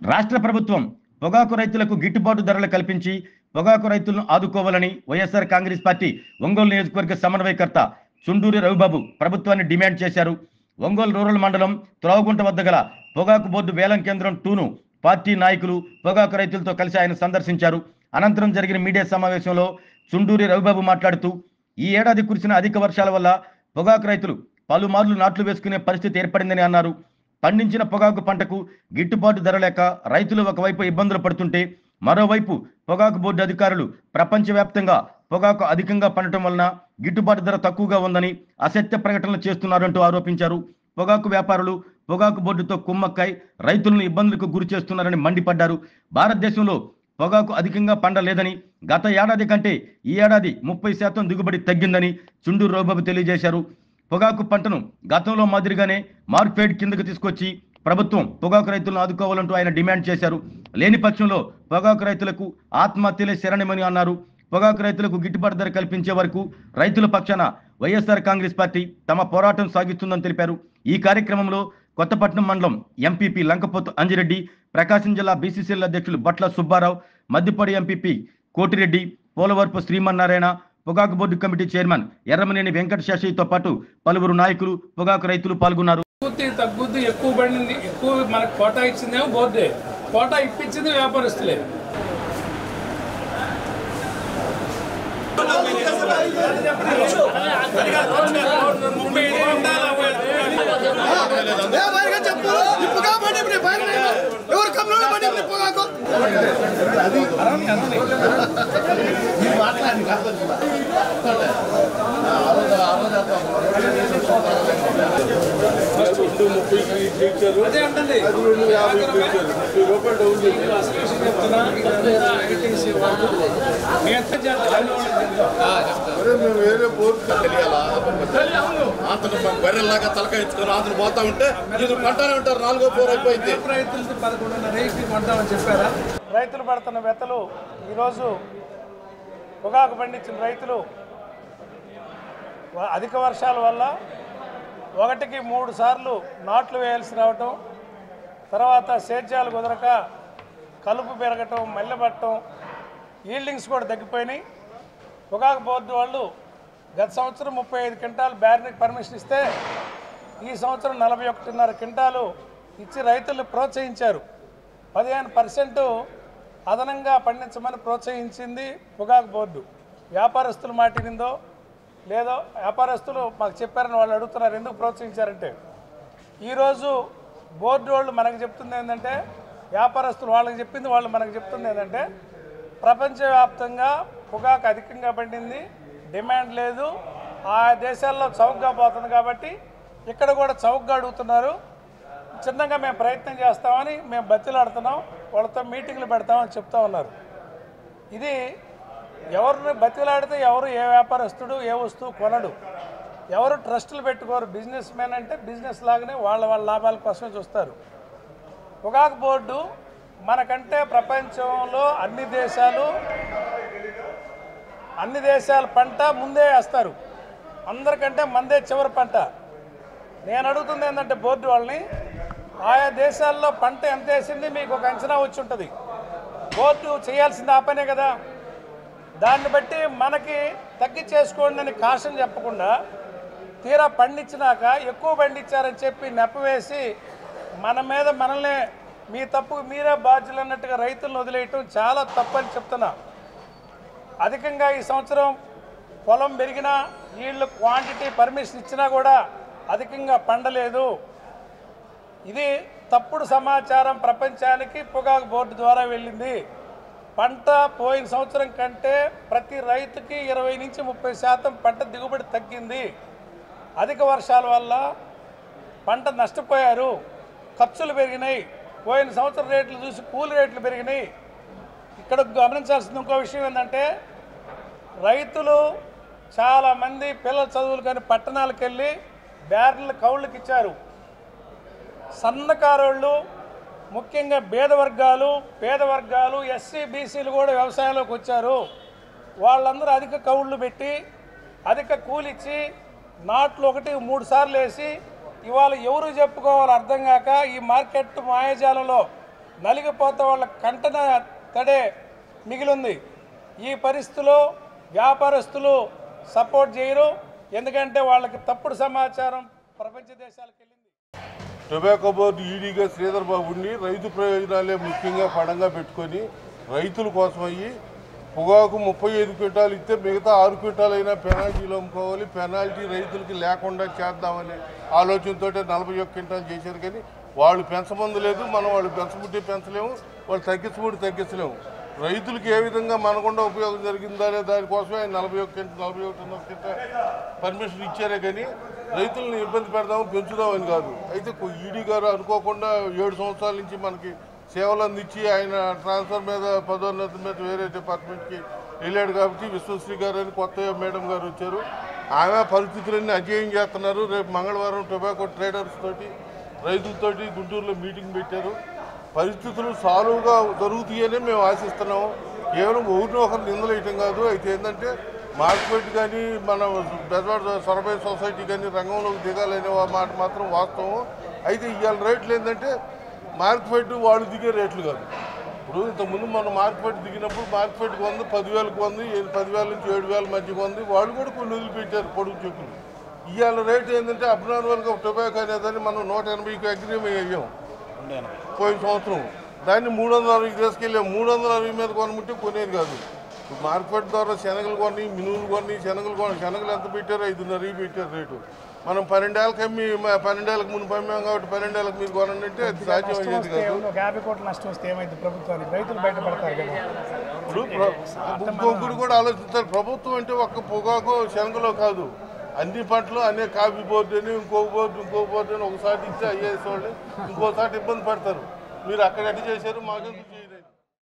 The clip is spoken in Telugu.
రాష్ట్ర ప్రభుత్వం పొగాకు రైతులకు గిట్టుబాటు ధరలు కల్పించి పొగాకు రైతులను ఆదుకోవాలని వైఎస్ఆర్ కాంగ్రెస్ పార్టీ ఒంగోలు నియోజకవర్గ సమన్వయకర్త చుండూరి రవిబాబు ప్రభుత్వాన్ని డిమాండ్ చేశారు. ఒంగోలు రూరల్ మండలం త్రోవగుంట వద్ద గల పొగాకు బోర్డు వేలం కేంద్రం 2ను పార్టీ నాయకులు పొగాకు రైతులతో కలిసి ఆయన సందర్శించారు. అనంతరం జరిగిన మీడియా సమావేశంలో చుండూరి రవిబాబు మాట్లాడుతూ ఈ ఏడాది కురిసిన అధిక వర్షాల వల్ల పొగాకు రైతులు పలుమార్లు నాట్లు వేసుకునే పరిస్థితి ఏర్పడిందని అన్నారు. పండించిన పొగాకు పంటకు గిట్టుబాటు ధర లేక రైతులు ఒకవైపు ఇబ్బందులు పడుతుంటే మరోవైపు పొగాకు బోర్డు అధికారులు ప్రపంచవ్యాప్తంగా పొగాకు అధికంగా పండటం వలన గిట్టుబాటు ధర తక్కువగా ఉందని అసత్య ప్రకటనలు చేస్తున్నారంటూ ఆరోపించారు. పొగాకు వ్యాపారులు పొగాకు బోర్డుతో కుమ్మక్కై రైతులను ఇబ్బందులకు గురి చేస్తున్నారని మండిపడ్డారు. భారతదేశంలో పొగాకు అధికంగా పండలేదని, గత ఏడాది కంటే ఈ ఏడాది 30% దిగుబడి తగ్గిందని చుండూరు రవిబాబు తెలియజేశారు. పొగాకు పంటను గతంలో మాదిరిగానే మార్కెట్ కిందకు తీసుకొచ్చి ప్రభుత్వం పొగాకు రైతులను ఆదుకోవాలంటూ ఆయన డిమాండ్ చేశారు. లేని పక్షంలో పొగాకు రైతులకు ఆత్మహత్యలే శరణమని అన్నారు. పొగాకు రైతులకు గిట్టుబాటు ధర కల్పించే వరకు రైతుల పక్షాన వైఎస్ఆర్ కాంగ్రెస్ పార్టీ తమ పోరాటం సాగిస్తుందని తెలిపారు. ఈ కార్యక్రమంలో కొత్తపట్నం మండలం ఎంపీపీ లంకపోతు అంజిరెడ్డి, ప్రకాశం జిల్లా బీసీసీఎల్ అధ్యక్షులు బట్ల సుబ్బారావు, మద్దిపడి ఎంపీపీ కోటిరెడ్డి, పోలవరపు శ్రీమన్నారాయణ, పొగాకు board committee chairman Erramaneni Venkata శేషయ్యతో పాటు పలువురు నాయకులు పొగాకు రైతులు పాల్గొన్నారు. తగ్గుద్ది ఎక్కువ పడింది, ఎక్కువ మనకు కోటా ఇచ్చిందేమో బోర్డే, కోటా ఇప్పించింది వ్యాపారస్తులే. అదే అంటే బర్రెల్లాగా తలకాయ ఇచ్చుకొని ఆంధ్ర పోతా ఉంటే పంటనే ఉంటారు. 4వ ఫ్లోర్ అయిపోయింది. రైతులతో 11.5 కొంటామని చెప్పారా? రైతులు పడుతున్న వెతలు ఈరోజు పొగాకు పండించిన రైతులు అధిక వర్షాల వల్ల 1కి 3 సార్లు నాట్లు వేయాల్సి రావటం, తర్వాత సేద్యాలు కుదరక కలుపు పెరగటం, మల్లెపట్టడం, ఈల్డింగ్స్ కూడా తగ్గిపోయినాయి. పొగాకు బోర్డు వాళ్ళు గత సంవత్సరం 35 క్వింటాలు బ్యారన్కి పర్మిషన్ ఇస్తే ఈ సంవత్సరం 41.5 క్వింటాలు ఇచ్చి రైతులు ప్రోత్సహించారు. 15% అదనంగా పండించమని ప్రోత్సహించింది పొగాకు బోర్డు. వ్యాపారస్తులు మాటినిందో లేదో, వ్యాపారస్తులు మాకు చెప్పారని వాళ్ళు అడుగుతున్నారు ఎందుకు ప్రోత్సహించారంటే. ఈరోజు బోర్డు వాళ్ళు మనకు చెప్తుంది ఏంటంటే, వ్యాపారస్తులు వాళ్ళకి చెప్పింది వాళ్ళు మనకు చెప్తుంది ఏంటంటే, ప్రపంచవ్యాప్తంగా పొగాకు అధికంగా పండింది, డిమాండ్ లేదు, ఆ దేశాల్లో చౌకగా పోతుంది కాబట్టి ఇక్కడ కూడా చౌకగా అడుగుతున్నారు, చిన్నగా మేము ప్రయత్నం చేస్తామని మేము బతిలాడుతున్నాం, వాళ్ళతో మీటింగ్లు పెడతామని చెప్తా ఉన్నారు. ఇది ఎవరిని బతిలాడితే ఎవరు ఏ వ్యాపారస్తుడు ఏ వస్తువు కొనడు, ఎవరు ట్రస్టులు పెట్టుకోరు. బిజినెస్ మ్యాన్ అంటే బిజినెస్ లాగానే వాళ్ళ లాభాల కోసమే చూస్తారు. పొగాకు బోర్డు మనకంటే ప్రపంచంలో అన్ని దేశాల పంట ముందే వేస్తారు, అందరికంటే మందే చివరి పంట. నేను అడుగుతుంది ఏంటంటే బోర్డు వాళ్ళని, ఆయా దేశాల్లో పంట ఎంత వేసింది మీకు ఒక అంచనా వచ్చి ఉంటుంది. బోర్డు చేయాల్సింది ఆ పనే కదా. దాన్ని బట్టి మనకి తగ్గించేసుకోండి అని కాషన్ చెప్పకుండా తీరా పండించినాక ఎక్కువ పండించారని చెప్పి నెప్పవేసి మన మీద మనల్ని మీ తప్పుకు మీరే బాధ్యులు అన్నట్టుగా రైతులను వదిలేయటం చాలా తప్పని చెప్తున్నా. అధికంగా ఈ సంవత్సరం పొలం పెరిగినా నీళ్ళు క్వాంటిటీ పర్మిషన్ ఇచ్చినా కూడా అధికంగా పండలేదు. ఇది తప్పుడు సమాచారం ప్రపంచానికి పొగాకు బోర్డు ద్వారా వెళ్ళింది. పంట పోయిన సంవత్సరం కంటే ప్రతి రైతుకి 20 నుంచి 30% పంట దిగుబడి తగ్గింది. అధిక వర్షాల వల్ల పంట నష్టపోయారు, ఖర్చులు పెరిగినాయి, పోయిన సంవత్సరం రేట్లు చూసి కూలి రేట్లు పెరిగినాయి. ఇక్కడ గమనించాల్సిన ఇంకో విషయం ఏంటంటే, రైతులు చాలామంది పిల్లల చదువులు కానీ పట్టణాలకు వెళ్ళి బ్యారెన్లు కౌళ్ళకి ఇచ్చారు. సన్నకారోళ్ళు, ముఖ్యంగా పేద వర్గాలు ఎస్సీ బీసీలు కూడా వ్యవసాయంలోకి వచ్చారు. వాళ్ళందరూ అధిక కౌళ్ళు పెట్టి అధిక కూలిచ్చి నాట్లు 1-3 సార్లు వేసి ఇవాళ ఎవరు చెప్పుకోవాలో అర్థం కాక ఈ మార్కెట్ మాయాజాలంలో నలిగిపోతే వాళ్ళ కంటన తడే మిగిలింది. ఈ పరిస్థితిలో వ్యాపారస్తులు సపోర్ట్ చేయరు, ఎందుకంటే వాళ్ళకి తప్పుడు సమాచారం ప్రపంచ దేశాలకు వెళ్ళింది. టొబాకో బోర్డు ఈడీగా శ్రీధర్ బాబుని రైతు ప్రయోజనాలే ముఖ్యంగా పడంగా పెట్టుకొని రైతుల కోసం అయ్యి పొగాకు 35 క్వింటాలు ఇస్తే మిగతా 6 క్వింటాలు అయినా పెనాల్టీలు అమ్ముకోవాలి, పెనాల్టీ రైతులకి లేకుండా చేద్దామనే ఆలోచనతో 41 క్వింటాలు చేశారు. కానీ వాళ్ళు పెంచమంది లేదు, మనం వాళ్ళు పెంచబుట్టి పెంచలేము, వాళ్ళు తగ్గించబుట్టి తగ్గించలేము. రైతులకు ఏ విధంగా మనకుండా ఉపయోగం జరిగిందనే దానికోసమే ఆయన 41 క్వింటాల్ పర్మిషన్ ఇచ్చారే కానీ రైతులను ఇబ్బంది పెడదాము పెంచుదామని కాదు. అయితే ఈడీ గారు అనుకోకుండా 7 సంవత్సరాల నుంచి మనకి సేవలు అందించి ఆయన ట్రాన్స్ఫర్ మీద పదోన్నతి మీద వేరే డిపార్ట్మెంట్కి వెళ్ళాడు కాబట్టి విశ్వశ్రీ గారు అని కొత్త మేడం గారు వచ్చారు. ఆమె పరిస్థితులన్నీ అధ్యయనం చేస్తున్నారు. రేపు మంగళవారం టొబాకో ట్రేడర్స్ తోటి రైతులతోటి గుంటూరులో మీటింగ్ పెట్టారు. పరిస్థితులు సాల్వ్గా జరుగుతాయని మేము ఆశిస్తున్నాము. కేవలం ఒకరిని ఒకరు నిందలేయటం కాదు. అయితే ఏంటంటే మార్కెట్ కానీ మన బెజవాడ సర్వే సొసైటీ కానీ రంగంలోకి దిగాలనే మాట మాత్రం వాస్తవం. అయితే ఇవాళ రేట్లు ఏంటంటే మార్కెట్ వాళ్ళు దిగే రేట్లు కాదు. ఇప్పుడు ఇంతకుముందు మనం మార్కెట్ దిగినప్పుడు మార్కెట్కి 10,000కి 10,000 నుంచి 7,000 మధ్యకి ఉంది. వాళ్ళు కూడా కొన్ని వదిలిపెట్టారు పొడుగు చెప్పులు. ఇవాళ రేటు ఏంటంటే అబ్నార్మల్గా టొబాకో అనేదాన్ని మనం 180కి అగ్రిమెంట్ అయ్యాం పోయిన సంవత్సరం. దాన్ని 360కి తీసుకెళ్ళాం. 360 మీద కొనమంటే కొనేది కాదు. మార్కెట్ ద్వారా శనగలు కొని, మినువులు కొని, శనగలు ఎంత పెట్టారో 5.5 పెట్టారు రేటు. మనం 12 ఏళ్ళకి అమ్మి 12 ఏళ్ళకి ముందు అమ్మాం కాబట్టి 12 ఏళ్ళకి మీరు కొనంటే అది సాధ్యం అయ్యేది కాదు. 50 కోట్ల నష్టం వస్తే ఏమైంది ప్రభుత్వానికి? రైతులు బయటపడతారు కదా. ఇప్పుడు ఇంకొకరు కూడా ఆలోచిస్తారు. ప్రభుత్వం అంటే ఒక్క పొగాకు శనగలో కాదు, అన్ని పంటలు అనే కాఫీ బోర్డు అని ఇంకో బోర్డు అని ఒకసారి ఇస్తే ఐఏఎస్ వాళ్ళు ఇంకోసారి ఇబ్బంది పడతారు. మీరు అక్కడ ఎట్లా చేశారు మాకెందుకు చేయలేదు.